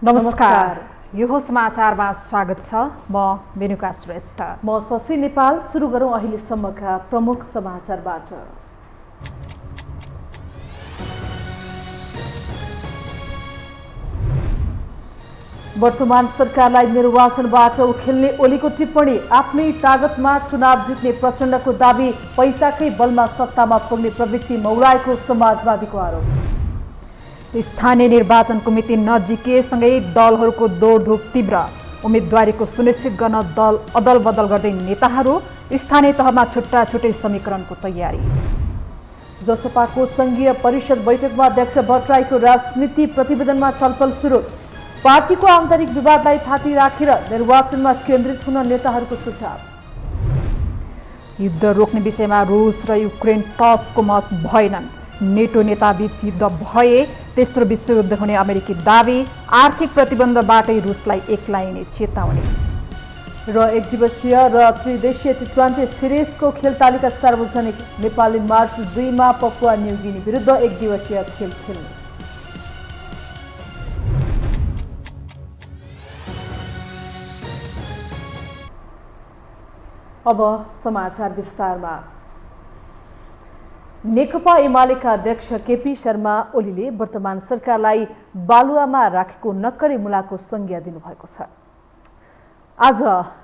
नमस्कार। यो समाचारमा स्वागत छ। म मेनुका श्रेष्ठ। म शशि नेपाल। सुरु गरौँ अहिलेसम्मका प्रमुख समाचारबाट। वर्तमान सरकारलाई निर्वाचनबाट उखेल्ने ओलीको टिप्पणी। आफ्नै तागतमा चुनाव जित्ने प्रचण्डको दाबी। पैसाकै बलमा सत्तामा पुग्ने प्रवृत्ति मौलाएको समाजवादीको आरोप। स्थानीय निर्वाचनको मिति नजिकेसँगै दलहरूको दौडधुप तीव्र। उम्मेदवारीको सुनिश्चित गर्न दल अदल बदल गर्दै नेताहरू। स्थानीय तहमा छुट्टा छुट्टै समीकरणको तयारी। जसपाको संघीय परिषद बैठकमा अध्यक्ष भट्टराईको राजनीति प्रतिवेदनमा छलफल सुरु। पार्टीको आन्तरिक विवादलाई थाती राखेर निर्वाचनमा केन्द्रित हुन नेताहरूको सुझाव। युद्ध रोक्ने विषयमा रुस र युक्रेन टसको मस भएनन्। नेटो नेताबीच युद्ध भए तेस्रो विश्वयुद्ध हुने अमेरिकी दावी। आर्थिक प्रतिबन्धबाटै रुसलाई एक्लाइने चेतावनी। र एक दिवसीय र त्रिदेशीय टी20 सिरिजको खेल तालिका सार्वजनिक। नेपालले मार्च 2 मा पपुवा न्युगिनी विरुद्ध एक दिवसीय खेल खेल्ने। अब समाचार विस्तारमा। नेकपा एमालेका अध्यक्ष केपी शर्मा ओलीले वर्तमान सरकारलाई बालुवामा राखेको नक्करे मुलाको संज्ञा दिनुभएको छ। आज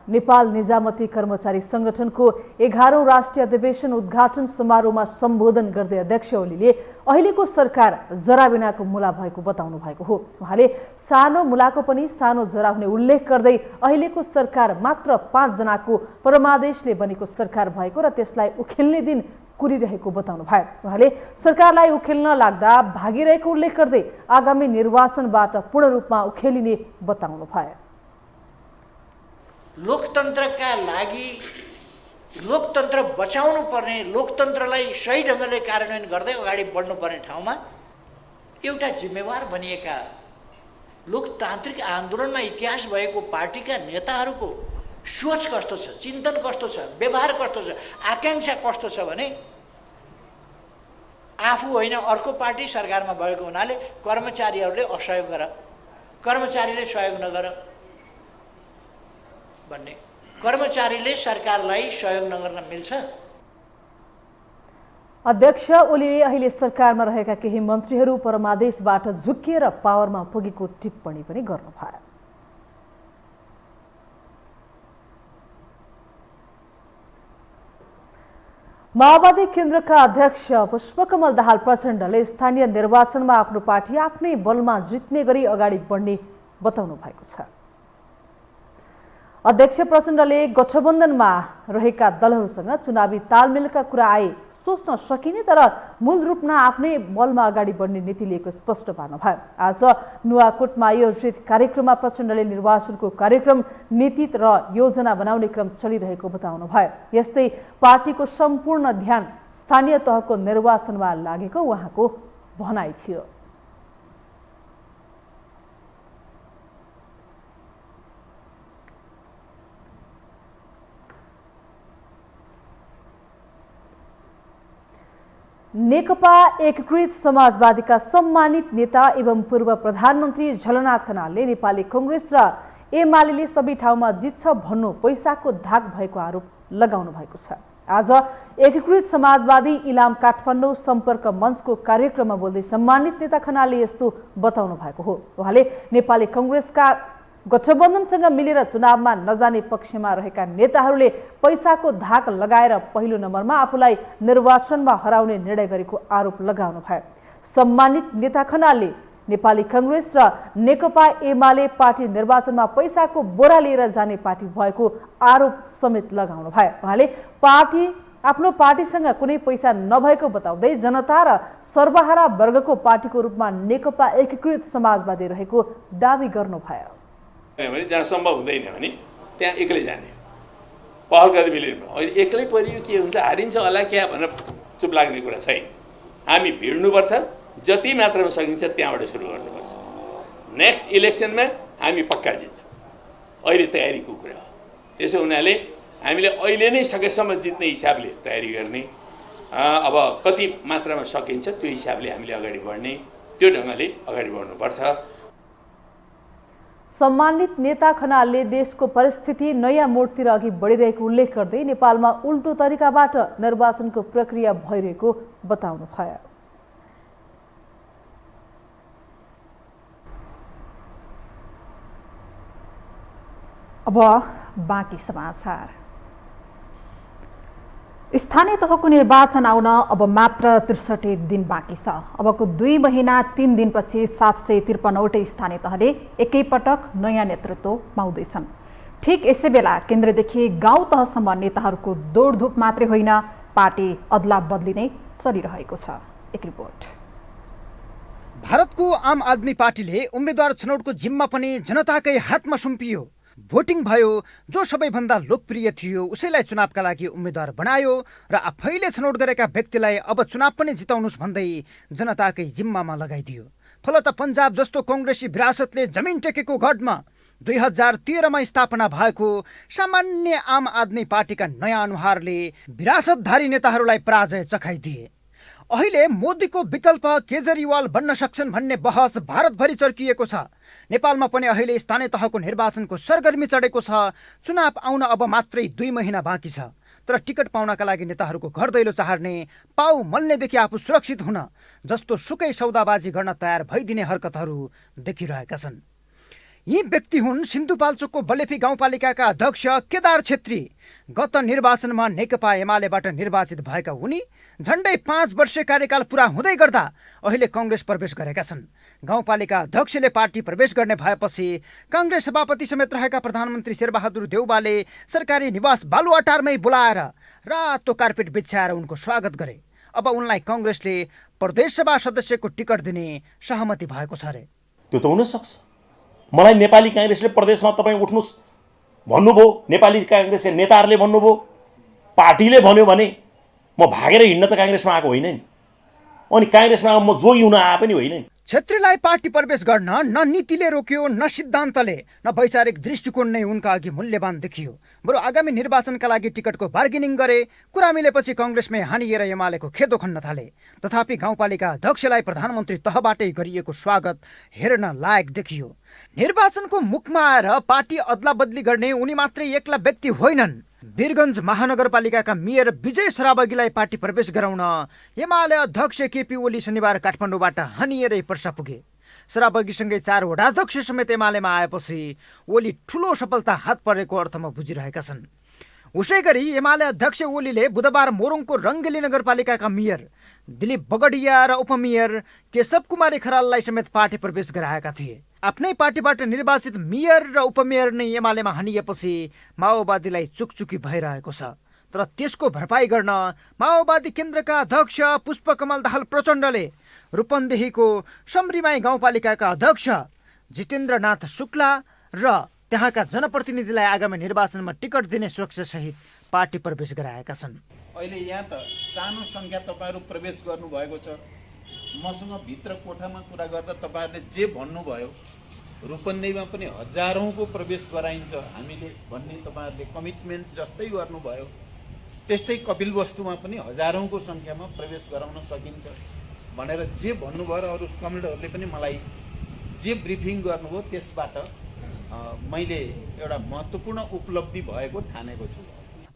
नेपाल निजामती कर्मचारी संगठनको 11औं राष्ट्रिय अधिवेशन उद्घाटन समारोहमा सम्बोधन गर्दै अध्यक्ष ओलीले अहिलेको सरकार जराबिनाको मुला भएको बताउनु भएको हो। उहाँले सानो मुलाको पनि सानो जरा हुने उल्लेख गर्दै अहिलेको सरकार मात्र 5 जनाको परमादेशले बनेको सरकार भएको र त्यसलाई उखेल्ने दिन कुरिरहेको बताउनु भयो। उहाँले सरकारलाई उखेल्न लाग्दा भागिरहेको उल्लेख गर्दै आगामी निर्वाचनबाट पूर्ण रूपमा उखेलिने बताउनु भयो। लोकतन्त्रका लागि लोकतन्त्र बचाउनु पर्ने, लोकतन्त्रलाई सही ढङ्गले कार्यान्वयन गर्दै अगाडि बढ्नुपर्ने ठाउँमा एउटा जिम्मेवार बनिएका लोकतान्त्रिक आन्दोलनमा इतिहास भएको पार्टीका नेताहरूको सोच कस्तो छ, चिन्तन कस्तो छ, व्यवहार कस्तो छ, आकांक्षा कस्तो छ भने आफू होइन अर्को पार्टी सरकारमा भएको हुनाले कर्मचारीहरूले असहयोग गर, कर्मचारीले सहयोग नगर भन्ने। कर्मचारीले सरकारलाई सहयोग नगर्न मिल्छ? अध्यक्ष ओलीले अहिले सरकारमा रहेका केही मन्त्रीहरू परमादेशबाट झुक्किएर पावरमा पुगेको टिप्पणी पनि गर्नुभयो। माओवादी केन्द्रका अध्यक्ष पुष्पकमल दाहाल प्रचण्डले स्थानीय निर्वाचनमा आफ्नो पार्टी आफ्नै बलमा जित्ने गरी अगाडि बढ्ने बताउनु भएको छ। अध्यक्ष प्रचण्डले गठबन्धनमा रहेका दलहरूसँग चुनावी तालमेलका कुरा आए सोच्न सकिने तर मूल रूपमा आफ्नै बलमा अगाडि बढ्ने नीति लिएको स्पष्ट पार्नुभयो। आज नुवाकोटमा आयोजित कार्यक्रममा प्रचण्डले निर्वाचनको कार्यक्रम, नीति र योजना बनाउने क्रम चलिरहेको बताउनुभयो। यस्तै पार्टीको सम्पूर्ण ध्यान स्थानीय तहको निर्वाचनमा लागेको उहाँको भनाइ थियो। नेकपा एकीकृत समाजवादीका सम्मानित नेता एवं पूर्व प्रधानमन्त्री झलनाथ खनालले नेपाली कांग्रेस र एमाले सबै ठाउँमा जित्छ भन्नु पैसाको धाक भएको आरोप लगाउनु भएको छ। आज एकीकृत समाजवादी इलाम काठमाडौँ सम्पर्क मञ्चको कार्यक्रममा बोल्दै सम्मानित नेता खनालले यस्तो बताउनु भएको हो। उहाँले नेपाली कांग्रेसका गठबन्धनसँग मिलेर चुनावमा नजाने पक्षमा रहेका नेताहरूले पैसाको धाक लगाएर पहिलो नम्बरमा आफूलाई निर्वाचनमा हराउने निर्णय गरेको आरोप लगाउनु भयो। सम्मानित नेता खनालले नेपाली कांग्रेस र नेकपा एमाले पार्टी निर्वाचनमा पैसाको बोरा लिएर जाने पार्टी भएको आरोप समेत लगाउनु भयो। उहाँले आफ्नो पार्टीसँग कुनै पैसा नभएको बताउँदै जनता र सर्वहारा वर्गको पार्टीको रूपमा नेकपा एकीकृत समाजवादी रहेको दावी गर्नुभयो। जहाँ सम्भव हुँदैन भने त्यहाँ एक्लै जाने, पहल गरेर मिलेन। अहिले एक्लै परियो के हुन्छ, हारिन्छ होला क्या भनेर चुप लाग्ने कुरा छैन। हामी भिड्नुपर्छ, जति मात्रामा सकिन्छ त्यहाँबाट सुरु गर्नुपर्छ। नेक्स्ट इलेक्सनमा हामी पक्का जित्छौँ, अहिले तयारीको कुरा हो। त्यसो हुनाले हामीले अहिले नै सकेसम्म जित्ने हिसाबले तयारी गर्ने, अब कति मात्रामा सकिन्छ त्यो हिसाबले हामीले अगाडि बढ्ने, त्यो ढङ्गले अगाडि बढ्नुपर्छ। सम्मानित नेता खनालले देशको परिस्थिति नयाँ मोडतिर अघि बढिरहेको उल्लेख गर्दै नेपालमा उल्टो तरिकाबाट निर्वाचनको प्रक्रिया भइरहेको बताउनुभयो। अब बाँकी समाचार। स्थानीय तहको निर्वाचन आउन अब मात्र 63 दिन बाँकी छ। अबको 2 महिना 3 दिनपछि 753वटै स्थानीय तहले एकैपटक नयाँ नेतृत्व पाउँदैछन्। ठिक यसै बेला केन्द्रदेखि गाउँ तहसम्म नेताहरूको दौडधुप मात्रै होइन, पार्टी अदला बदली नै चलिरहेको छ। एक रिपोर्ट। भारतको आम आदमी पार्टीले उम्मेद्वार छनौटको जिम्मा पनि जनताकै हातमा सुम्पियो। भोटिङ भयो, जो सबैभन्दा लोकप्रिय थियो उसैलाई चुनावका लागि उम्मेद्वार बनायो र आफैले छनौट गरेका व्यक्तिलाई अब चुनाव पनि जिताउनुस् भन्दै जनताकै जिम्मामा लगाइदियो। फलत पन्जाब जस्तो कांग्रेसी विरासतले जमिन टेकेको गढमा 2013मा स्थापना भएको सामान्य आम आदमी पार्टीका नयाँ अनुहारले विरासतधारी नेताहरूलाई पराजय चखाइदिए। अहिले मोदीको विकल्प केजरीवाल बन्न सक्छन् भन्ने बहस भारतभरि चर्किएको छ। नेपालमा पनि अहिले स्थानीय तहको निर्वाचनको सरगर्मी चढेको छ। चुनाव आउन अब मात्रै 2 महिना बाँकी छ। तर टिकट पाउनका लागि नेताहरूको घर दैलो चाहर्ने, पाउ मल्नेदेखि आफू सुरक्षित हुन जस्तो सुकै सौदाबाजी गर्न तयार भइदिने हरकतहरू देखिरहेका छन्। यी व्यक्ति हुन् सिन्धुपाल्चोकको बलेफी गाउँपालिकाका अध्यक्ष केदार छेत्री। गत निर्वाचनमा नेकपा एमालेबाट निर्वाचित भएका उनी झण्डै 5 वर्ष कार्यकाल पूरा हुँदै गर्दा अहिले कांग्रेस प्रवेश गरेका छन्। गाउँपालिका अध्यक्षले पार्टी प्रवेश गर्ने भएपछि कांग्रेस सभापति समेत रहेका प्रधानमन्त्री शेरबहादुर देउवाले सरकारी निवास बालुवाटारमै बोलाएर रातो कार्पेट बिछ्याएर उनको स्वागत गरे। अब उनलाई कांग्रेसले प्रदेशसभा सदस्यको टिकट दिने सहमति भएको छ रे। त्यो त हुन सक्छ। मलाई नेपाली कांग्रेसले प्रदेशमा तपाईँ उठ्नुस् भन्नुभयो, नेपाली कांग्रेसका नेताहरूले भन्नुभयो, पार्टीले भन्यो भने म भागेर हिँड्न त कांग्रेसमा आएको होइन नि, अनि कांग्रेसमा म जोगी हुन आए पनि होइन नि। छेत्रीलाई पार्टी प्रवेश गर्न न नीतिले रोक्यो, न सिद्धान्तले, न वैचारिक दृष्टिकोण नै उनका अघि मूल्यवान देखियो। बरु आगामी निर्वाचनका लागि टिकटको बार्गेनिङ गरे। कुरा मिलेपछि कांग्रेसमै हानिएर एमालेको खेदो खन्न थाले। तथापि गाउँपालिका अध्यक्षलाई प्रधानमन्त्री तहबाटै गरिएको स्वागत हेर्न लायक देखियो। निर्वाचनको मुखमा आएर पार्टी अदला बदली गर्ने उनी मात्रै एक्ला व्यक्ति होइनन्। वीरगञ्ज महानगरपालिकाका मेयर विजय सराबगीलाई पार्टी प्रवेश गराउन एमाले अध्यक्ष केपी ओली शनिबार काठमाडौँबाट हानिएरै पर्सा पुगे। सराबगीसँगै 4 वडाध्यक्ष समेत एमालेमा आएपछि ओली ठूलो सफलता हात परेको अर्थमा बुझिरहेका छन्। उसै गरी एमाले अध्यक्ष ओलीले बुधबार मोरङको रङ्गेली नगरपालिकाका मेयर दिलीप बगडिया र उपमेयर केशव कुमारी खराललाई समेत पार्टी प्रवेश गराएका थिए। आफ्नै पार्टीबाट निर्वाचित मेयर र उपमेयर नै एमालेमा हानिएपछि माओवादीलाई चुकचुकी भइरहेको छ। तर त्यसको भरपाई गर्न माओवादी केन्द्रका अध्यक्ष पुष्पकमल दाहाल प्रचण्डले रूपन्देहीको समरीमाई गाउँपालिकाका अध्यक्ष जितेन्द्रनाथ शुक्ला र त्यहाँका जनप्रतिनिधिलाई आगामी निर्वाचनमा टिकट दिने सुरक्षासहित पार्टी प्रवेश गराएका छन्। अहिले यहाँ त सानो संख्या तपाईँहरू प्रवेश गर्नुभएको छ। मसँग भित्र कोठामा कुरा गर्दा तपाईँहरूले जे भन्नुभयो, रूपन्देहीमा पनि हजारौँको प्रवेश गराइन्छ हामीले भन्ने तपाईँहरूले कमिटमेन्ट जस्तै गर्नुभयो, त्यस्तै कपिलवस्तुमा पनि हजारौँको सङ्ख्यामा प्रवेश गराउन सकिन्छ भनेर जे भन्नुभयो र अरू कमेन्टहरूले पनि मलाई जे ब्रिफिङ गर्नुभयो त्यसबाट मैले एउटा महत्त्वपूर्ण उपलब्धि भएको ठानेको छु।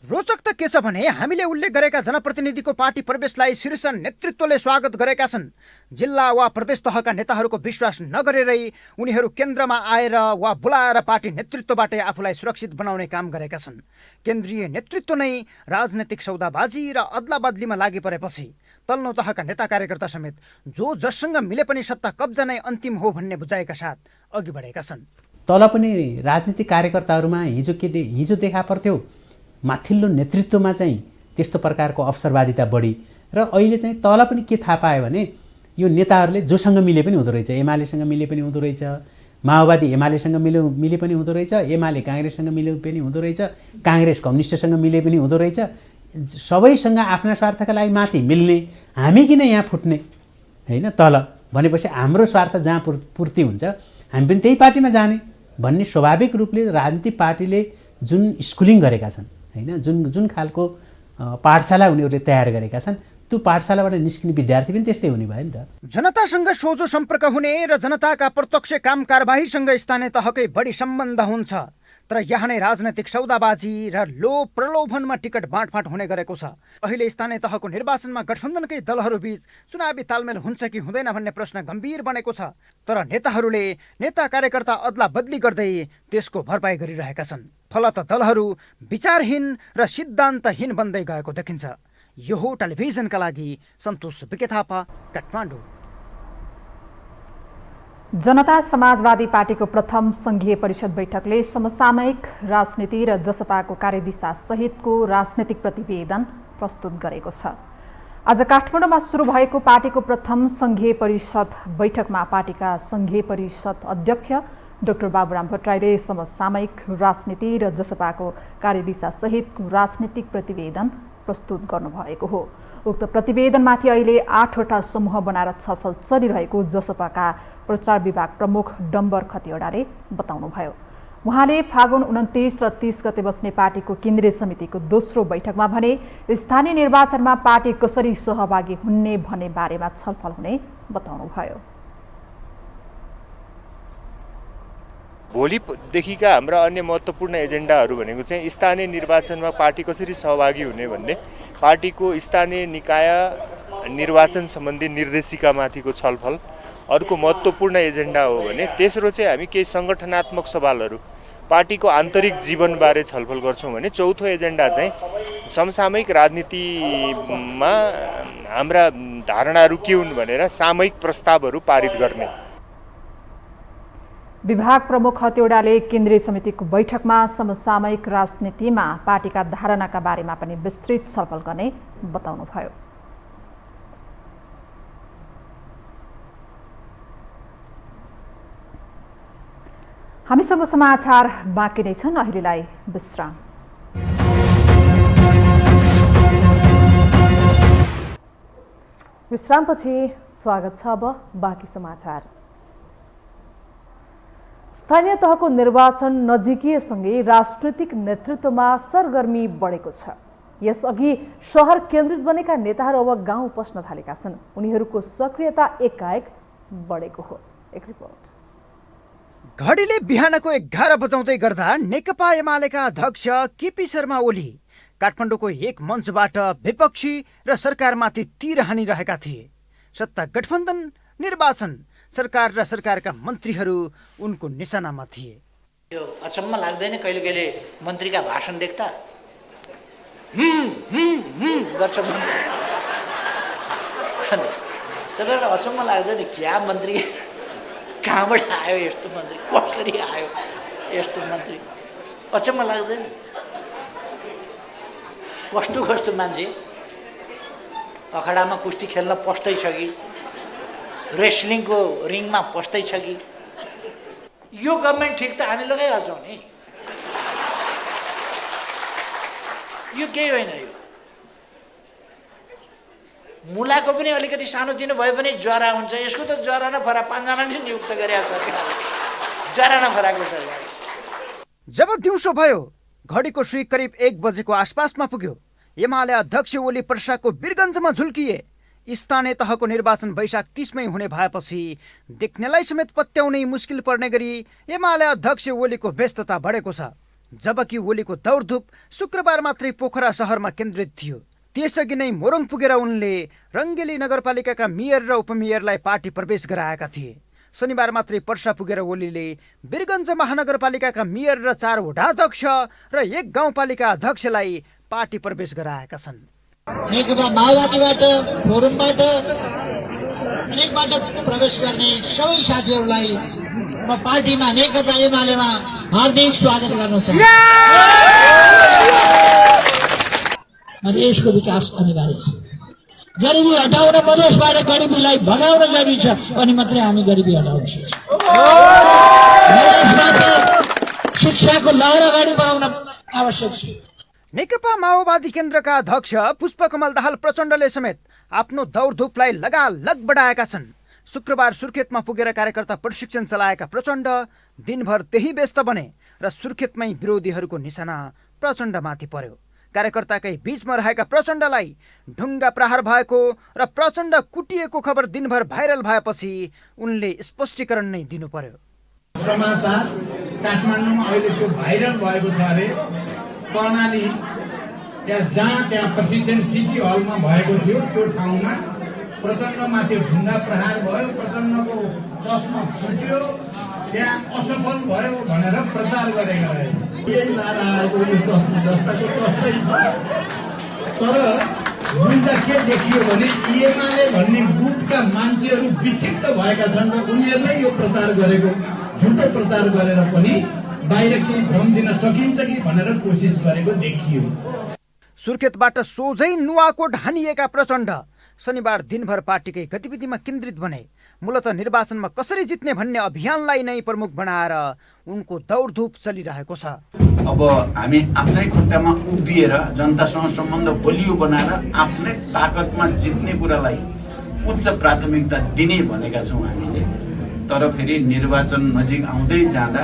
रोचक त के छ भने हामीले उल्लेख गरेका जनप्रतिनिधिको पार्टी प्रवेशलाई शीर्ष नेतृत्वले स्वागत गरेका छन्। जिल्ला वा प्रदेश तहका नेताहरूको विश्वास नगरेरै उनीहरू केन्द्रमा आएर वा बोलाएर पार्टी नेतृत्वबाटै आफूलाई सुरक्षित बनाउने काम गरेका छन्। केन्द्रीय नेतृत्व नै राजनैतिक सौदाबाजी र अदला बदलीमा लागि परेपछि तल्लो तहका नेता कार्यकर्ता समेत जो जससँग मिले पनि सत्ता कब्जा नै अन्तिम हो भन्ने बुझाएका साथ अघि बढेका छन्। तल पनि राजनीतिक कार्यकर्ताहरूमा हिजो देखा पर्थ्यो माथिल्लो नेतृत्वमा चाहिँ त्यस्तो प्रकारको अवसरवादिता बढी र अहिले चाहिँ तल पनि के थाहा पायो भने यो नेताहरूले जोसँग मिले पनि हुँदो रहेछ, एमालेसँग मिले पनि हुँदो रहेछ, माओवादी एमालेसँग मिले पनि हुँदो रहेछ, एमाले काङ्ग्रेससँग मिले पनि हुँदो रहेछ, काङ्ग्रेस कम्युनिस्टसँग मिले पनि हुँदो रहेछ। सबैसँग आफ्ना स्वार्थका लागि माथि मिल्ने, हामी किन यहाँ फुट्ने होइन तल भनेपछि हाम्रो स्वार्थ जहाँ पूर्ति हुन्छ हामी पनि त्यही पार्टीमा जाने भन्ने स्वाभाविक रूपले राजनीतिक पार्टीले जुन स्कुलिङ गरेका छन् होइन, जुन खालको पाठशाला उनीहरूले तयार गरेका छन् त्यो पाठशालाबाट निस्किने विद्यार्थी पनि त्यस्तै हुने भयो नि त। जनतासँग सोझो सम्पर्क हुने र जनताका प्रत्यक्ष काम कारबाहीसँग स्थानीय तहकै बढी सम्बन्ध हुन्छ, तर यहाँ नै राजनैतिक सौदाबाजी र लोभ प्रलोभनमा टिकट बाँडफाँड हुने गरेको छ। अहिले स्थानीय तहको निर्वाचनमा गठबन्धनकै दलहरूबीच चुनावी तालमेल हुन्छ कि हुँदैन भन्ने प्रश्न गम्भीर बनेको छ, तर नेताहरूले नेता कार्यकर्ता अदला बदली गर्दै त्यसको भरपाई गरिरहेका छन्। फलत दलहरू विचारहीन र सिद्धान्तहीन बन्दै गएको देखिन्छ। यो हो टेलिभिजनका लागि सन्तोष बिके थापा, काठमाडौँ। जनता समाजवादी पार्टीको प्रथम संघीय परिषद बैठकले समसामयिक राजनीति र जसपाको कार्यदिशा सहितको राजनैतिक प्रतिवेदन प्रस्तुत गरेको छ। आज काठमाडौँमा सुरु भएको पार्टीको प्रथम संघीय परिषद बैठकमा पार्टीका संघीय परिषद अध्यक्ष डाक्टर बाबुराम भट्टराईले समसामयिक राजनीति र जसपाको कार्यदिशा सहितको राजनीतिक प्रतिवेदन प्रस्तुत गर्नुभएको हो। उक्त प्रतिवेदनमाथि अहिले 8वटा समूह बनाएर छलफल चलिरहेको जसपाका प्रचार विभाग प्रमुख डम्बर खतिवडाले बताउनुभयो। उहाँले फागुन 29 र 30 गते बस्ने पार्टीको केन्द्रीय समितिको दोस्रो बैठकमा भने स्थानीय निर्वाचनमा पार्टी कसरी सहभागी हुने भन्ने बारेमा छलफल हुने बताउनुभयो। भोलिदेखिका हाम्रा अन्य महत्त्वपूर्ण एजेन्डाहरू भनेको चाहिँ स्थानीय निर्वाचनमा पार्टी कसरी सहभागी हुने भन्ने, पार्टीको स्थानीय निकाय निर्वाचन सम्बन्धी निर्देशिकामाथिको छलफल अर्को महत्त्वपूर्ण एजेन्डा हो भने, तेस्रो चाहिँ हामी केही सङ्गठनात्मक सवालहरू पार्टीको आन्तरिक जीवनबारे छलफल गर्छौँ भने, चौथो एजेन्डा चाहिँ समसामयिक राजनीतिमा हाम्रा धारणाहरू के हुन् भनेर सामयिक प्रस्तावहरू पारित गर्ने। विभाग प्रमुख हतिवडाले केन्द्रीय समितिको बैठकमा समसामयिक राजनीतिमा पार्टीका धारणाका बारेमा पनि विस्तृत छलफल गर्ने बताउनुभयो। हामीसँग समाचार बाँकी नै छन्, अहिलेलाई विश्राम। विश्रामपछि स्वागत छ। अब बाँकी समाचार। स्थानीय तहको निर्वाचन नजिकिएसँगै राजनैतिक नेतृत्वमा सरगर्मी बढेको छ। यसअघि शहर केन्द्रित बनेका नेताहरू अब गाउँ पस्न थालेका छन्। उनीहरूको सक्रियता एकाएक बढेको हो। एक रिपोर्ट। घडीले बिहानको 11 बजाउँदै गर्दा नेकपा एमालेका अध्यक्ष केपी शर्मा ओली काठमाडौँको एक मञ्चबाट विपक्षी र सरकारमाथि तीर हानिरहेका थिए। सत्ता गठबन्धन, निर्वाचन, सरकार र सरकारका मन्त्रीहरू उनको निशानामा थिए। यो अचम्म लाग्दैन कहिले कहिले मन्त्रीका भाषण देख्दा गर्छ मन्त्री, तपाईँलाई अचम्म लाग्दैन क्या मन्त्री कहाँबाट आयो, यस्तो मन्त्री कसरी आयो, यस्तो मन्त्री अचम्म लाग्दैन। कस्तो कस्तो मान्छे अखाडामा कुस्ती खेल्न पस्दैछ कि रेस्लिङको रिङमा पस्दैछ कि। यो गभर्मेन्ट ठिक त हामी लगाइहाल्छौँ नि, यो केही होइन। यो मुलाको पनि अलिकति सानोतिनो भए पनि जरा हुन्छ, यसको त जरा नफरा 5 जना नै नियुक्त गरेका सरकारले, जरा नफराको सरकार। जब दिउँसो भयो, घडीको सुई करिब 1 बजेको आसपासमा पुग्यो। एमाले अध्यक्ष ओली पर्साको वीरगञ्जमा झुल्किए। स्थानीय तहको निर्वाचन वैशाख 30 मै हुने भएपछि देख्नेलाई समेत पत्याउनै मुस्किल पर्ने गरी एमाले अध्यक्ष ओलीको व्यस्तता बढेको छ। जबकि ओलीको दौडधुप शुक्रबार मात्रै पोखरा शहरमा केन्द्रित थियो। त्यसअघि नै मोरङ पुगेर उनले रङ्गेली नगरपालिकाका मेयर र उपमेयरलाई पार्टी प्रवेश गराएका थिए। शनिबार मात्रै पर्सा पुगेर ओलीले वीरगञ्ज महानगरपालिकाका मेयर र 4 वडाध्यक्ष र 1 गाउँपालिका अध्यक्षलाई पार्टी प्रवेश गराएका छन्। नेकपा माओवादीबाट, फोरमबाट, अनेकबाट प्रवेश गर्ने सबै साथीहरूलाई म पार्टीमा नेकपा एमालेमा हार्दिक स्वागत गर्न चाहन्छु। देशको विकास अनिवार्य छ। गरिबी हटाउन, मधेसबाट गरिबीलाई भगाउन जरुरी छ, अनि मात्रै हामी गरिबी हटाउन सक्छौँ। मधेसबाट शिक्षाको लहर अगाडि बढाउन आवश्यक छ। नेकपा माओवादी केन्द्रका अध्यक्ष पुष्पकमल दाहाल प्रचण्डले समेत आफ्नो दौडधुपलाई लगालग बढाएका छन्। शुक्रबार सुर्खेतमा पुगेर कार्यकर्ता प्रशिक्षण चलाएका प्रचण्ड दिनभर त्यही व्यस्त बने र सुर्खेतमै विरोधीहरूको निशाना प्रचण्डमाथि पर्यो। कार्यकर्ताकै बीचमा रहेका प्रचण्डलाई ढुङ्गा प्रहार भएको र प्रचण्ड कुटिएको खबर दिनभर भाइरल भएपछि उनले स्पष्टीकरण नै दिनु पर्यो। समाचार काठमाडौँमा अहिले त्यो भाइरल भएको छ अरे कर्णाली त्यहाँ प्रशिक्षण सिटी हलमा भएको थियो, त्यो ठाउँमा प्रचण्डमाथि ढुङ्गा प्रहार भयो, प्रचण्डको चस्मा फुट्यो, त्यहाँ असफल भयो भनेर प्रचार गरेका रहे। यही नाराहरूको चस्मा जस्ताको जस्तै छ। तर बुझ्दा के देखियो भने एमाले भन्ने गुटका मान्छेहरू विक्षिप्त भएका छन् र उनीहरूले यो प्रचार गरेको झुटो प्रचार गरेर पनि बाहिर केही भ्रम दिन सकिन्छ कि भनेर कोसिस गरेको देखियो। सुर्खेतबाट सोझै नुवाकोट हानिएका प्रचण्ड शनिबार दिनभर पार्टीकै गतिविधिमा केन्द्रित बने। मूलत निर्वाचनमा कसरी जित्ने भन्ने अभियानलाई नै प्रमुख बनाएर उनको दौडधुप चलिरहेको छ। अब हामी आफ्नै खुट्टामा उभिएर जनतासँग सम्बन्ध बलियो बनाएर आफ्नै ताकतमा जित्ने कुरालाई उच्च प्राथमिकता दिने भनेका छौँ हामीले। तर फेरि निर्वाचन नजिक आउँदै जाँदा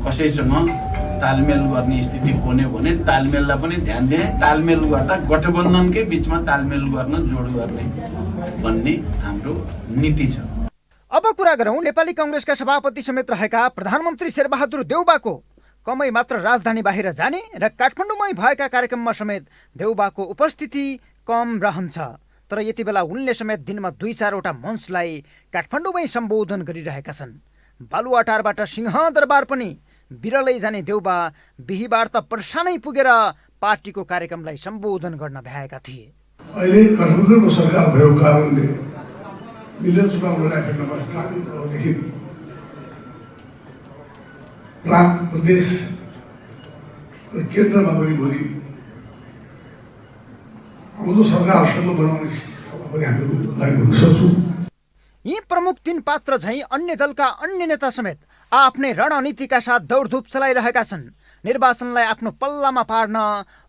कसैसँग तालमेल गर्ने स्थिति हुने भने तालमेललाई पनि ध्यान दिने, तालमेल गर्दा गठबन्धनकै बिचमा तालमेल गर्न जोड गर्ने भन्ने हाम्रो नीति छ। अब कुरा गरौँ नेपाली कांग्रेसका सभापति समेत रहेका प्रधानमन्त्री शेरबहादुर देउबाको। कमै मात्र राजधानी बाहिर जाने र काठमाडौँमै भएका कार्यक्रममा समेत देउबाको उपस्थिति कम रहन्छ। तर यति बेला उनले समेत दिनमा 2-4वटा मञ्चलाई काठमाडौँमै सम्बोधन गरिरहेका छन्। बालुवाटारबाट सिंहदरबार पनि बिरलै जाने देउबा बिहीबार त पर्सानै पुगेर पार्टीको कार्यक्रमलाई सम्बोधन गर्न भ्याएका थिए। अहिले गठबन्धनको सरकार भएको कारणले मिलेर चुनाव लडाइँमा स्थानीय तहदेखि प्रान्त प्रदेश र केन्द्रमा पनि भोलि आउँदो सरकारसँग बनाउने पनि हामीहरू लागि हुन सक्छौँ। यी प्रमुख 3 पात्र झैं अन्य दलका अन्य नेता समेत आफ्नै रणनीतिका साथ दौडधुप चलाइरहेका छन्। निर्वाचनलाई आफ्नो पल्लामा पार्न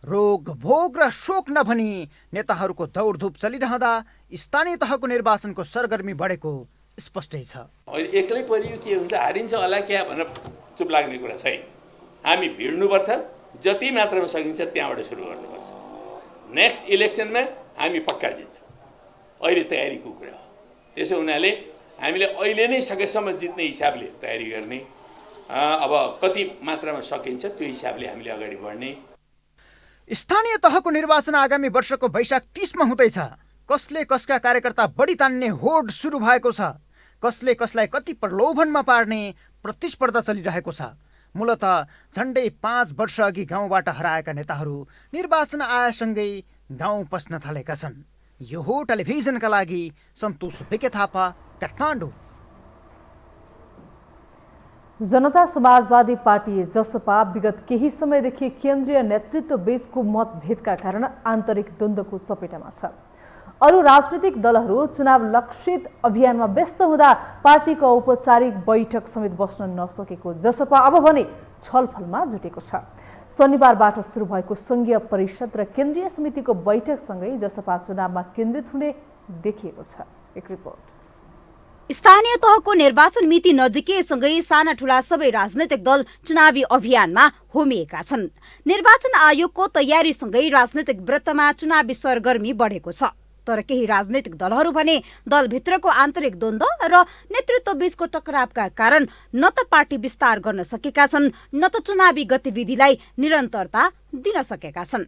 रोग भोग र शोक नभनी नेताहरूको दौडधुप चलिरहँदा स्थानीय तहको निर्वाचनको सरगर्मी बढेको स्पष्टै छ। अहिले एक्लै परियो के हुन्छ, हारिन्छ होला क्या भनेर चुप लाग्ने कुरा छैन। हामी भिड्नुपर्छ, जति मात्रामा सकिन्छ त्यहाँबाट सुरु गर्नुपर्छ। नेक्स्ट इलेक्सनमा हामी पक्का जित्छौँ, अहिले तयारीको कुरा हो। त्यसो हुनाले हामीले अहिले नै सकेसम्म जित्ने हिसाबले तयारी गर्ने, अब कति मात्रामा सकिन्छ त्यो हिसाबले हामीले अगाडि बढ्ने। स्थानीय तहको निर्वाचन आगामी वर्षको वैशाख 30 मा हुँदैछ। कसले कसका कार्यकर्ता बढी तान्ने होड सुरु भएको छ। कसले कसलाई कति प्रलोभनमा पार्ने प्रतिस्पर्धा चलिरहेको छ। मूलत झन्डै 5 वर्ष अघि गाउँबाट हराएका नेताहरू निर्वाचन आएसँगै गाउँ पस्न थालेका छन्। यो हो टेलिभिजनका लागि सन्तोष बेके थापा, काठमाडौँ। जनता समाजवादी पार्टी जसपा विगत केही समयदेखि केन्द्रीय नेतृत्व बीचको मतभेदका कारण आन्तरिक द्वन्द्वको चपेटामा छ। अरू राजनीतिक दलहरू चुनाव लक्षित अभियानमा व्यस्त हुँदा पार्टीको औपचारिक बैठक समेत बस्न नसकेको जसपा अब भने छलफलमा जुटेको छ। शनिबारबाट सुरु भएको संघीय परिषद र केन्द्रीय समितिको बैठकसँगै जसपा चुनावमा केन्द्रित हुने देखिएको छ। एक रिपोर्ट। स्थानीय तहको निर्वाचन मिति नजिकैसँगै साना ठूला सबै राजनैतिक दल चुनावी अभियानमा होमिएका छन्। निर्वाचन आयोगको तयारीसँगै राजनैतिक वृत्तमा चुनावी सरगर्मी बढेको छ। तर केही राजनैतिक दलहरू भने दलभित्रको आन्तरिक द्वन्द्व र नेतृत्व बीचको टकरावका कारण न त पार्टी विस्तार गर्न सकेका छन्, न त चुनावी गतिविधिलाई निरन्तरता दिन सकेका छन्।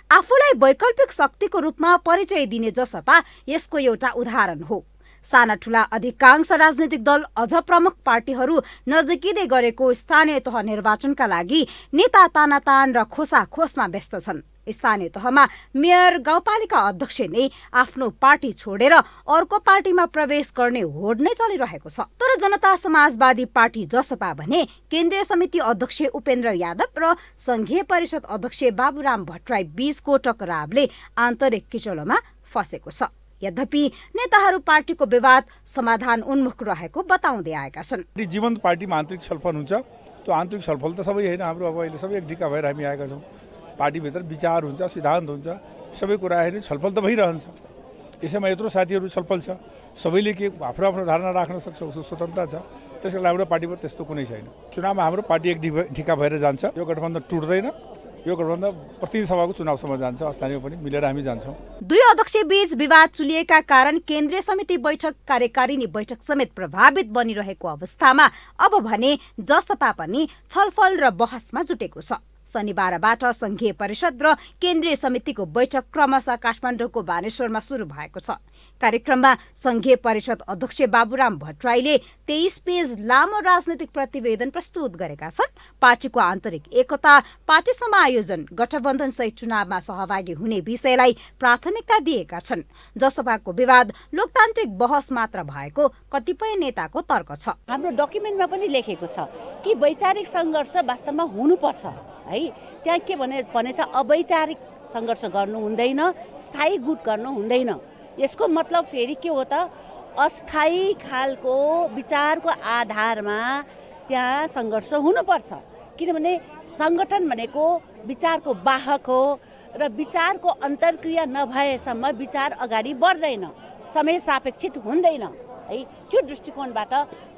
आफूलाई वैकल्पिक शक्तिको रूपमा परिचय दिने जसपा यसको एउटा उदाहरण हो। साना ठूला अधिकांश राजनैतिक दल अझ प्रमुख पार्टीहरू नजिकै गरेको स्थानीय तह निर्वाचनका लागि नेता तानातान र खोसाखोसमा व्यस्त छन्। स्थानीय तहमा मेयर, गाउँपालिका अध्यक्ष नै आफ्नो पार्टी छोडेर अर्को पार्टीमा प्रवेश गर्ने होड नै चलिरहेको छ। तर जनता समाजवादी पार्टी जसपा भने केन्द्रीय समिति अध्यक्ष उपेन्द्र यादव र संघीय परिषद अध्यक्ष बाबुराम भट्टराई बीचको टकरावले आन्तरिक किचलोमा फसेको छ। यद्यपि नेताहरू पार्टीको विवाद समाधान उन्मुख रहेको बताउँदै आएका छन्। जीवन्त पार्टीमा आन्तरिक छलफल हुन्छ। त्यो आन्तरिक छलफल त सबै होइन, हाम्रो अब अहिले सबै एक ढिक्का भएर हामी आएका छौँ। पार्टीभित्र विचार हुन्छ, सिद्धान्त हुन्छ, सबै कुरा हेर्ने छलफल त भइरहन्छ। यसैमा यत्रो साथीहरू छलफल छ, सबैले के आफ्नो आफ्नो धारणा राख्न सक्छ, उसको स्वतन्त्रता छ। त्यसको लागि हाम्रो पार्टीमा त्यस्तो कुनै छैन। चुनावमा हाम्रो पार्टी एक ढिक्का भएर जान्छ। यो गठबन्धन टुट्दैन, यो गठबन्धन प्रतिनिधि सभाको चुनावसम्म जान्छ, स्थानीय पनि मिलेर हामी जान्छौँ। दुई अध्यक्ष बीच विवाद चुलिएका कारण केन्द्रीय समिति बैठक कार्यकारिणी बैठक समेत प्रभावित बनिरहेको अवस्थामा अब भने जसपा पनि छलफल र बहसमा जुटेको छ। शनिबारबाट संघीय परिषद र केन्द्रीय समितिको बैठक क्रमशः काठमाडौँको बानेश्वरमा सुरु भएको छ। कार्यक्रममा संघीय परिषद अध्यक्ष बाबुराम भट्टराईले 23 पेज लामो राजनैतिक प्रतिवेदन प्रस्तुत गरेका छन्। पार्टीको आन्तरिक एकता, पार्टी समायोजन, गठबन्धन सहित चुनावमा सहभागी हुने विषयलाई प्राथमिकता दिएका छन्। जसपाको विवाद लोकतान्त्रिक बहस मात्र भएको कतिपय नेताको तर्क छ। हाम्रो डकुमेन्टमा पनि लेखेको छ कि वैचारिक सङ्घर्ष वास्तवमा हुनुपर्छ है। त्यहाँ के भनेछ, अवैचारिक सङ्घर्ष गर्नु हुँदैन, स्थायी गुट गर्नु हुँदैन। यसको मतलब फेरि के हो त, अस्थायी खालको विचारको आधारमा त्यहाँ सङ्घर्ष हुनुपर्छ। किनभने सङ्गठन भनेको विचारको वाहक हो र विचारको अन्तर्क्रिया नभएसम्म विचार अगाडि बढ्दैन, समय सापेक्षित हुँदैन है। त्यो दृष्टिकोणबाट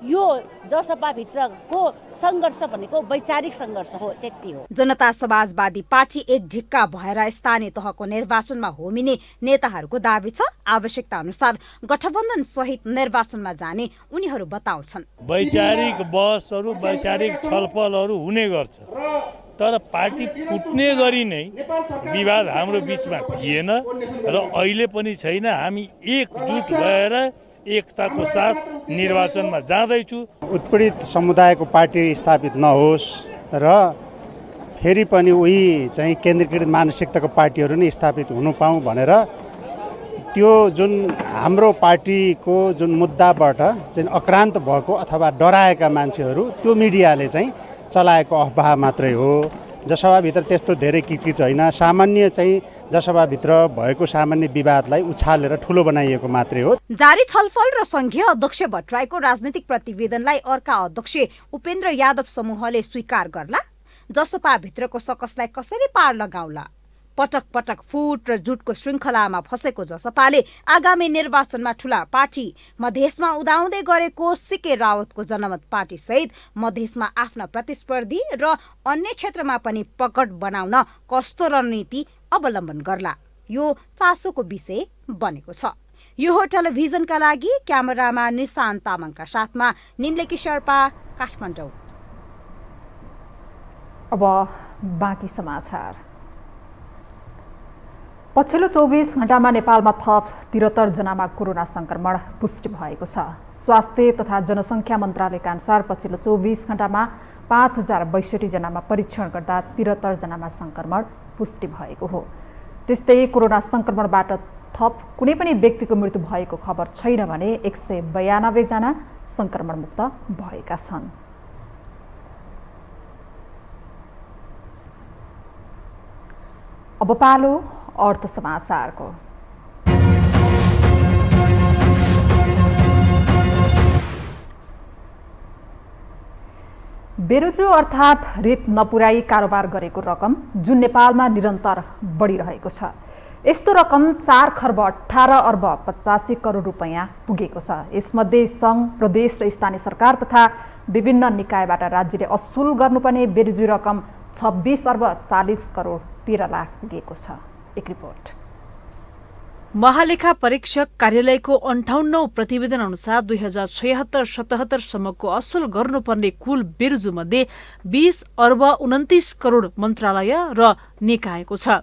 यो जसपाभित्रको सङ्घर्ष भनेको वैचारिक सङ्घर्ष हो, त्यति हो। जनता समाजवादी पार्टी एक ढिक्का भएर स्थानीय तहको निर्वाचनमा होमिने नेताहरूको दाबी छ। आवश्यकता अनुसार गठबन्धन सहित निर्वाचनमा जाने उनीहरू बताउँछन्। वैचारिक बहसहरू, वैचारिक छलफलहरू हुने गर्छ, तर पार्टी फुट्ने गरी नै विवाद हाम्रो बिचमा थिएन र अहिले पनि छैन। हामी एकजुट भएर एकताको साथ निर्वाचनमा जाँदैछु। उत्पीडित समुदायको पार्टी स्थापित नहोस् र फेरि पनि उही चाहिँ केन्द्रीकृत मानसिकताको पार्टीहरू नै स्थापित हुनु पाऊँ भनेर त्यो जुन हाम्रो पार्टीको जुन मुद्दाबाट चाहिँ अक्रान्त भएको अथवा डराएका मान्छेहरू, त्यो मिडियाले चाहिँ चलाएको अफवाह मात्रै हो। जसपाभित्र त्यस्तो धेरै किचकिच होइन, सामान्य चाहिँ जसपाभित्र भएको सामान्य विवादलाई उछालेर ठुलो बनाइएको मात्रै हो। जारी छलफल र संघीय अध्यक्ष भट्टराईको राजनीतिक प्रतिवेदनलाई अर्का अध्यक्ष उपेन्द्र यादव समूहले स्वीकार गर्ला। जसपा भित्रको सकसलाई कसरी पार लगाउला? पटक पटक फुट र जुटको श्रृङ्खलामा फसेको जसपाले आगामी निर्वाचनमा ठूला पार्टी मधेसमा उदाउँदै गरेको सीके रावतको जनमत पार्टी सहित मधेसमा आफ्ना प्रतिस्पर्धी र अन्य क्षेत्रमा पनि पकड बनाउन कस्तो रणनीति अवलम्बन गर्ला, यो चासोको विषय बनेको छ। यो हो टेलिभिजनका लागि क्यामेरामा निशान तामाङका साथमा निम्लेकी शेर्पा, काठमाडौँ। अब बाँकी समाचार। पछिल्लो 24 घण्टामा नेपालमा थप 73 जनामा कोरोना संक्रमण पुष्टि भएको छ। स्वास्थ्य तथा जनसङ्ख्या मन्त्रालयका अनुसार पछिल्लो 24 घण्टामा 5062 जनामा परीक्षण गर्दा 73 जनामा संक्रमण पुष्टि भएको हो। त्यस्तै कोरोना संक्रमणबाट थप कुनै पनि व्यक्तिको मृत्यु भएको खबर छैन भने 192 जना संक्रमणमुक्त भएका छन्। अब पालो अर्थ समाचारको। बेरोजु अर्थात् रित नपुर्याई कारोबार गरेको रकम जुन नेपालमा निरन्तर बढिरहेको छ, यस्तो रकम 4 खर्ब 18 अर्ब 85 करोड रुपैयाँ पुगेको छ। यसमध्ये सङ्घ, प्रदेश र स्थानीय सरकार तथा विभिन्न निकायबाट राज्यले असुल गर्नुपर्ने बेरोजु रकम 26 अर्ब 40 करोड 13 लाख पुगेको छ। एक रिपोर्ट। महालेखा परीक्षक कार्यालयको 58औं प्रतिवेदन अनुसार 2076-77 सम्मको असुल गर्नुपर्ने कुल बेरोजु मध्ये 20 अर्ब 29 करोड मन्त्रालय र निकायको छ।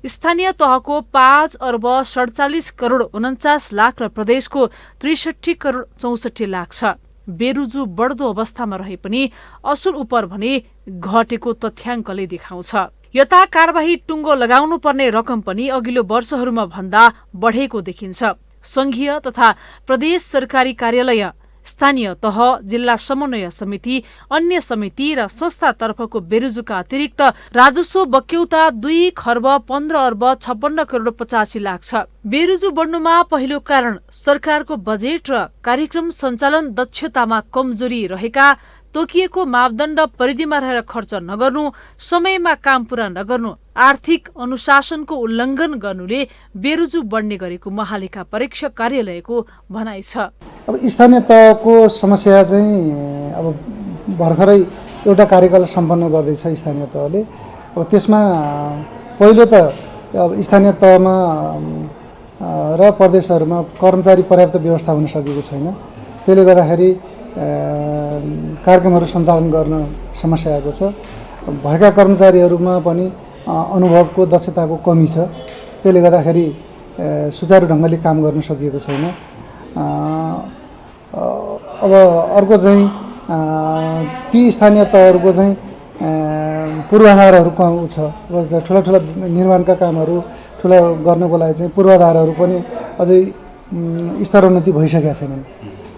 स्थानीय तहको 5 अर्ब 47 करोड 49 लाख र प्रदेशको 63 करोड 64 लाख छ। बेरोजु बढ्दो अवस्थामा रहे पनि असुल उपर भने घटेको तथ्याङ्कले देखाउँछ। यता कारबाही टुङ्गो लगाउनु पर्ने रकम पनि अघिल्लो वर्षहरूमा भन्दा बढेको देखिन्छ। संघीय तथा प्रदेश सरकारी कार्यालय, स्थानीय तह, जिल्ला समन्वय समिति, अन्य समिति र संस्थातर्फको बेरोजुका अतिरिक्त राजस्व बक्यौता 2 खर्ब 15 अर्ब 56 करोड 85 लाख छ। बेरोजु बढ्नुमा पहिलो कारण सरकारको बजेट र कार्यक्रम सञ्चालन दक्षतामा कमजोरी रहेका, तोकिएको मापदण्ड परिधिमा रहेर खर्च नगर्नु, समयमा काम पूरा नगर्नु, आर्थिक अनुशासनको उल्लङ्घन गर्नुले बेरोजु बढ्ने गरेको महालेखा परीक्षक कार्यालयको भनाइ छ। अब स्थानीय तहको समस्या चाहिँ अब भर्खरै एउटा कार्यकाल सम्पन्न गर्दैछ स्थानीय तहले। अब त्यसमा पहिलो त अब स्थानीय तहमा र प्रदेशहरूमा कर्मचारी पर्याप्त व्यवस्था हुन सकेको छैन। त्यसले गर्दाखेरि कार्यक्रमहरू सञ्चालन गर्न समस्या आएको छ। भएका कर्मचारीहरूमा पनि अनुभवको दक्षताको कमी छ। त्यसले गर्दाखेरि सुचारू ढङ्गले काम गर्न सकिएको छैन। अब अर्को चाहिँ ती स्थानीय तहहरूको चाहिँ पूर्वाधारहरू कम छ। अब ठुला ठुला निर्माणका कामहरू ठुला गर्नको लागि चाहिँ पूर्वाधारहरू पनि अझै स्तरोन्नति भइसकेका छैनन्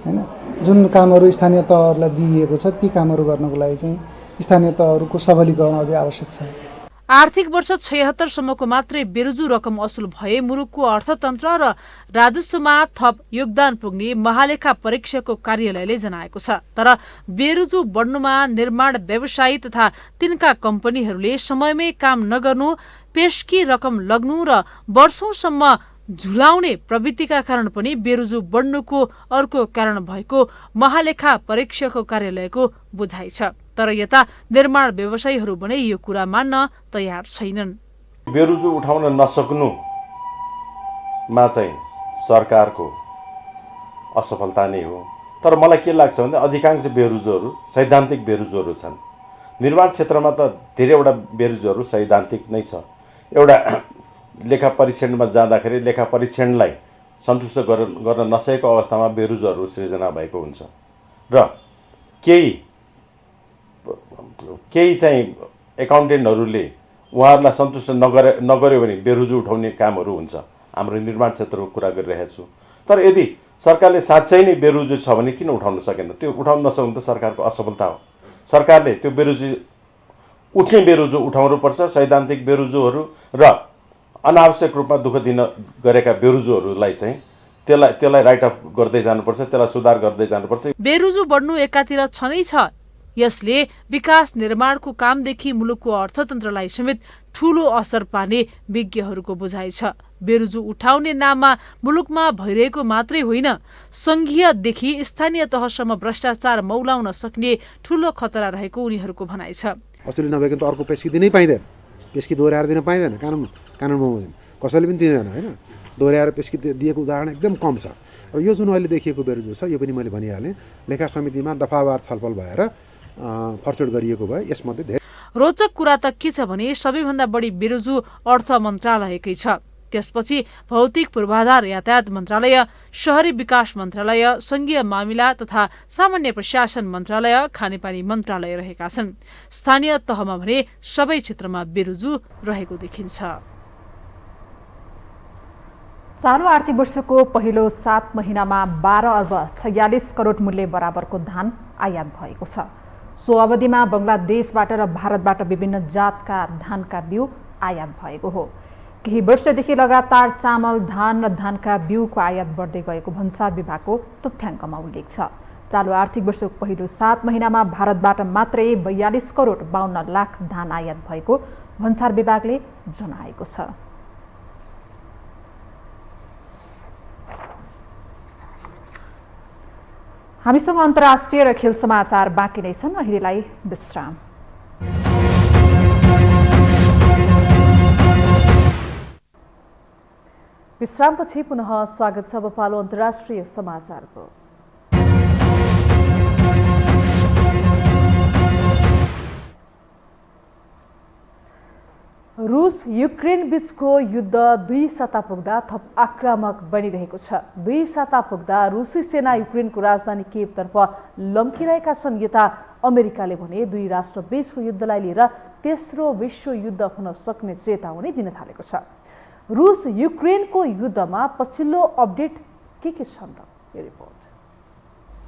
हैन। जुन कामहरू स्थानीय तहहरूलाई दिइएको छ ती कामहरू गर्नको लागि चाहिँ स्थानीय तहहरूको सबलीकरण अझै आवश्यक छ। आर्थिक वर्ष 76 सम्मको मात्रै बेरुजु रकम असुल भए मुलुकको अर्थतन्त्र र राजस्वमा थप योगदान पुग्ने महालेखा परीक्षकको कार्यालयले जनाएको छ। तर बेरुजु बढ्नुमा निर्माण व्यवसायी तथा तिनका कम्पनीहरूले समयमै काम नगर्नु, पेशकी रकम लग्नु र वर्षौंसम्म झुलाउने प्रवृत्तिका कारण पनि बेरुजु बढ्नुको अर्को कारण भएको महालेखा परीक्षकको कार्यालयको बुझाइ छ। तर यता निर्माण व्यवसायीहरू भने यो कुरा मान्न तयार छैनन्। बेरुजु उठाउन नसक्नुमा चाहिँ सरकारको असफलता नै हो। तर मलाई के लाग्छ भने अधिकांश बेरुजुहरू सैद्धान्तिक बेरुजुहरू छन्। निर्माण क्षेत्रमा त धेरैवटा बेरुजुहरू सैद्धान्तिक नै छ। एउटा लेखा परीक्षणमा जाँदाखेरि लेखा परीक्षणलाई सन्तुष्ट गर्न नसकेको अवस्थामा बेरुजुहरू सृजना भएको हुन्छ र केही चाहिँ एकाउन्टेन्टहरूले उहाँहरूलाई सन्तुष्ट नगर्यो भने बेरुजु उठाउने कामहरू हुन्छ। हाम्रो निर्माण क्षेत्रको कुरा गरिरहेको छु। तर यदि सरकारले साँच्चै नै बेरुजु छ भने किन उठाउन सकेन? त्यो उठाउन नसक्नु त सरकारको असफलता हो। सरकारले त्यो बेरुजु उठ्ने बेरुजु उठाउनुपर्छ। सैद्धान्तिक बेरुजुहरू र अनावश्यक रूपमा दुःख दिन गरेका बेरुजुहरूलाई चाहिँ त्यसलाई राइट अफ गर्दै जानुपर्छ, त्यसलाई सुधार गर्दै जानुपर्छ। बेरुजु बढ्नु एकातिर छँदै छ, यसले विकास निर्माणको कामदेखि मुलुकको अर्थतन्त्रलाई समेत ठूलो असर पार्ने विज्ञहरूको बुझाइ छ। बेरुजु उठाउने नाममा मुलुकमा भइरहेको मात्रै होइन, संघीयदेखि स्थानीय तहसम्म भ्रष्टाचार मौलाउन सक्ने ठूलो खतरा रहेको उनीहरूको भनाइ छ। असुली नभएको त अर्को पेस्की दिनै पाइँदैन, पेस्की दोहोऱ्याएर दिन पाइँदैन, कानुन बमोजिम कसैले पनि दिँदैन होइन। दोहोऱ्याएर पेस्की दिएको उदाहरण एकदम कम छ। र यो जुन अहिले देखिएको बेरुजु छ यो पनि मैले भनिहालेँ लेखा समितिमा दफावार छलफल भएर फर्चोट गरिएको भए यसमध्ये धेरै रोचक कुरा त के छ भने सबैभन्दा बढी बेरुजु अर्थ मन्त्रालयकै छ। त्यसपछि भौतिक पूर्वाधार यातायात मन्त्रालय, शहरी विकास मन्त्रालय, संघीय मामिला तथा सामान्य प्रशासन मन्त्रालय, खानेपानी मन्त्रालय रहेका छन्। स्थानीय तहमा भने सबै क्षेत्रमा बेरुजु रहेको देखिन्छ। चालु आर्थिक वर्षको पहिलो 7 महिनामा 12 अर्ब 46 करोड मूल्य बराबरको धान आयात भएको छ। सो अवधिमा बङ्गलादेशबाट र भारतबाट विभिन्न जातका धानका बिउ आयात भएको हो। केही वर्षदेखि लगातार चामल, धान र धानका बिउको आयात बढ्दै गएको भन्सार विभागको तथ्याङ्कमा उल्लेख छ। चालु आर्थिक वर्षको पहिलो 7 महिनामा भारतबाट मात्रै 42 करोड 52 लाख धान आयात भएको भन्सार विभागले जनाएको छ। हामीसँग अन्तर्राष्ट्रिय र खेल समाचार बाँकी नै छन्। अहिलेलाई विश्राम। विश्रामपछि पुनः स्वागत छ। अब पालो अन्तर्राष्ट्रिय समाचारको। रूस युक्रेन बीचको युद्ध 2 साता पुग्दा थप आक्रामक बनिरहेको छ। 2 साता पुग्दा रूसी सेना युक्रेनको राजधानी कियवतर्फ लम्किरहेका छन्। यता अमेरिकाले भने 2 राष्ट्र बीचको युद्धलाई लिएर तेस्रो विश्वयुद्ध हुन सक्ने चेतावनी दिन थालेको छ। रूस युक्रेनको युद्धमा पछिल्लो अपडेट के छन् त? यो रिपोर्ट।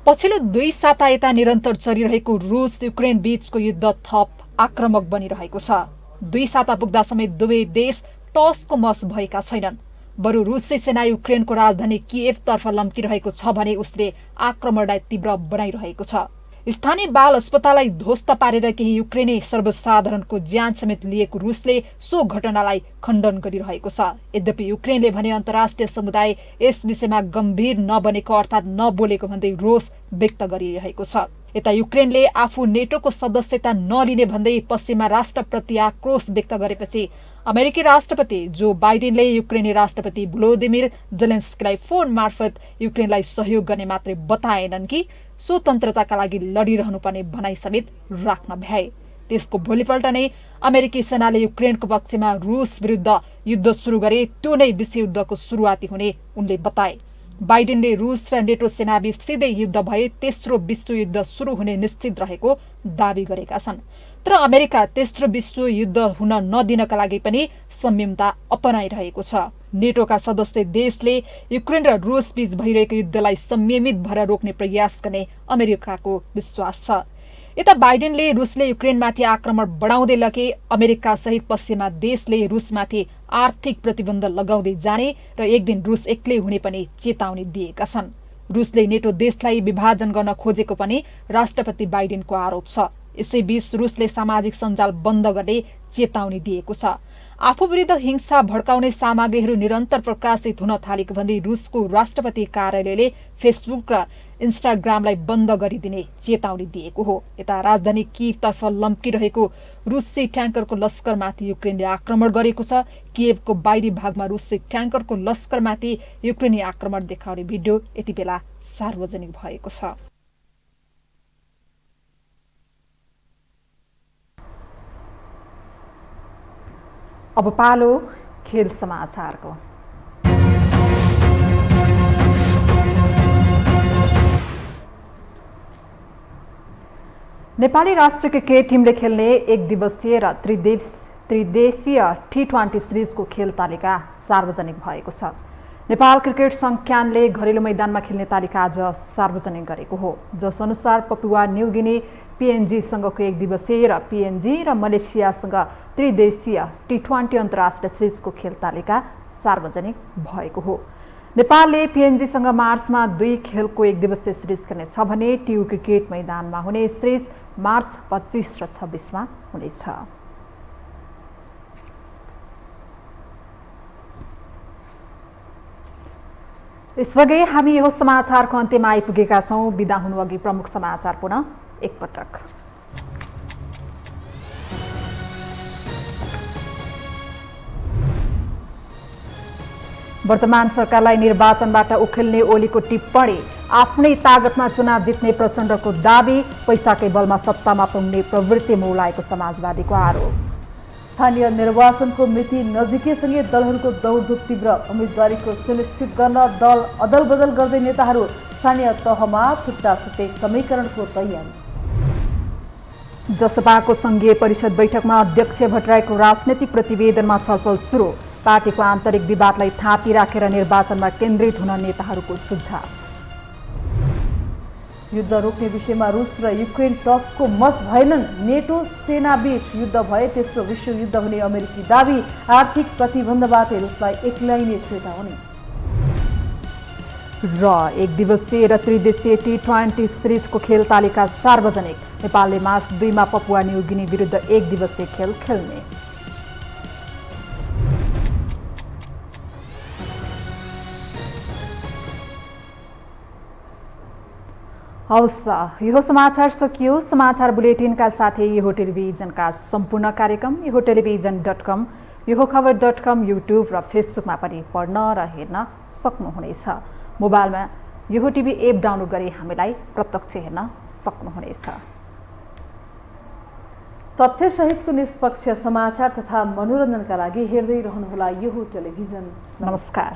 पछिल्लो 2 साता यता निरन्तर चलिरहेको रूस युक्रेन बीचको युद्ध थप आक्रामक बनिरहेको छ। 2 साता पुग्दा समेत दुवै देश टसको मस भएका छैनन्। बरु रुसी सेना युक्रेनको राजधानी कियवतर्फ लम्किरहेको छ भने उसले आक्रमणलाई तीव्र बनाइरहेको छ। स्थानीय बाल अस्पताललाई ध्वस्त पारेर केही युक्रेनी सर्वसाधारणको ज्यान समेत लिएको रुसले सो घटनालाई खण्डन गरिरहेको छ। यद्यपि युक्रेनले भने अन्तर्राष्ट्रिय समुदाय यस विषयमा गम्भीर नबनेको अर्थात् नबोलेको भन्दै रोष व्यक्त गरिरहेको छ। यता युक्रेनले आफू नेटोको सदस्यता नलिने भन्दै पश्चिमा राष्ट्रप्रति आक्रोश व्यक्त गरेपछि अमेरिकी राष्ट्रपति जो बाइडेनले युक्रेनी राष्ट्रपति भ्लोदिमिर जेलेन्स्कीलाई फोन मार्फत युक्रेनलाई सहयोग गर्ने मात्रै बताएनन् कि स्वतन्त्रताका लागि लडिरहनुपर्ने भनाइ समेत राख्न भ्याए। त्यसको भोलिपल्ट नै अमेरिकी सेनाले युक्रेनको पक्षमा रुस विरुद्ध युद्ध सुरु गरे। त्यो नै विश्वयुद्धको सुरुवाती हुने उनले बताए। बाइडेनले रुस र नेटो सेनाबीच सिधै युद्ध भए तेस्रो विश्वयुद्ध सुरु हुने निश्चित रहेको दावी गरेका छन्। तर अमेरिका तेस्रो विश्वयुद्ध हुन नदिनका लागि पनि संयमता अपनाइरहेको छ। नेटोका सदस्य देशले युक्रेन र रुस बीच भइरहेको युद्धलाई संयमित भएर रोक्ने प्रयास गर्ने अमेरिकाको विश्वास छ। यता बाइडेनले रुसले युक्रेनमाथि आक्रमण बढाउँदै लगे अमेरिका सहित पश्चिमा देशले रुसमाथि आर्थिक प्रतिबन्ध लगाउँदै जाने र एक दिन रुस एक्लै हुने पनि चेतावनी दिएका छन्। रुसले नेटो देशलाई विभाजन गर्न खोजेको पनि राष्ट्रपति बाइडेनको आरोप छ। यसैबीच रुसले सामाजिक सञ्जाल बन्द गर्ने चेतावनी दिएको छ। आफू विरुद्ध हिंसा भड्काउने सामग्रीहरू निरन्तर प्रकाशित हुन थालेको भन्दै रुसको राष्ट्रपति कार्यालयले फेसबुक र इन्स्टाग्रामलाई बन्द गरिदिने चेतावनी दिएको हो। यता राजधानी कियवतर्फ लम्किरहेको रुसी ट्याङ्करको लस्करमाथि युक्रेनले आक्रमण गरेको छ। कियवको बाहिरी भागमा रुसी ट्याङ्करको लस्करमाथि युक्रेनी आक्रमण देखाउने भिडियो यति बेला सार्वजनिक भएको छ। अब पालो खेल समाचारको। नेपाली राष्ट्र क्रिकेट टिमले खेल्ने एक दिवसीय र त्रिदेशीय T20 सिरिजको खेल तालिका सार्वजनिक भएको छ। नेपाल क्रिकेट संघ क्यानले घरेलु मैदानमा खेल्ने तालिका आज सार्वजनिक गरेको हो, जस अनुसार पपुवा न्युगिनी PNG-सँगको एक दिवसीय र PNG र मलेसियासँग त्रिदेशीय T20 अन्तर्राष्ट्रिय सिरिजको खेल तालिका सार्वजनिक भएको हो। नेपालले PNG-सँग मार्चमा 2 खेलको एक दिवसीय सिरिज खेल्नेछ भने TU क्रिकेट मैदानमा हुने सिरिज मार्च 25 र 26 मा हुनेछ। यसअघि हामी यो समाचारको अन्त्यमा आइपुगेका छौं। बिदा हुनु अघि प्रमुख समाचार पुनः एकपटक। वर्तमान सरकारलाई निर्वाचनबाट उखेल्ने ओलीको टिप्पणी, आफ्नै तागतमा चुनाव जित्ने प्रचण्डको दाबी, पैसाकै बलमा सत्तामा पुग्ने प्रवृत्ति मौलाएको समाजवादीको आरोप। स्थानीय निर्वाचनको मिति नजिकैसँगै दलहरूको दौडधुप तीव्र, उम्मेदवारीको सुनिश्चित गर्न दल अदल बदल गर्दै नेताहरू, स्थानीय तहमा छुट्टा छुट्टै समीकरणको तयारी। जसपाको संघीय परिषद बैठकमा अध्यक्ष भट्टराईको राजनैतिक प्रतिवेदनमा छलफल सुरु, पार्टीको आन्तरिक विवादलाई थापी राखेर निर्वाचनमा केन्द्रित हुन नेताहरूको सुझाव। युद्ध रोक्ने विषयमा रुस र युक्रेन टसको मस भएनन्, नेटो सेनाबीच युद्ध भए तेस्रो विश्वयुद्ध हुने अमेरिकी दावी, आर्थिक प्रतिबन्धबाट रुसलाई एक्लै चेतावनी। र एक दिवसीय र त्रिदेशीय T20 सिरिजको खेल तालिका सार्वजनिक, नेपालले मार्च 2 मा पपुवा न्युगिनी विरुद्ध एक दिवसीय खेल खेल्ने। हवस् त, यो समाचार सकियो। समाचार बुलेटिनका साथै यो टेलिभिजनका सम्पूर्ण कार्यक्रम यो टेलिभिजन.com, यो खबर.com, युट्युब र फेसबुकमा पनि पढ्न र हेर्न सक्नुहुनेछ। मोबाइलमा यो टिभी एप डाउनलोड गरी हामीलाई प्रत्यक्ष हेर्न सक्नुहुनेछ। तथ्यसहितको निष्पक्ष समाचार तथा मनोरञ्जनका लागि हेर्दै रहनुहोला यो टेलिभिजन। नमस्कार।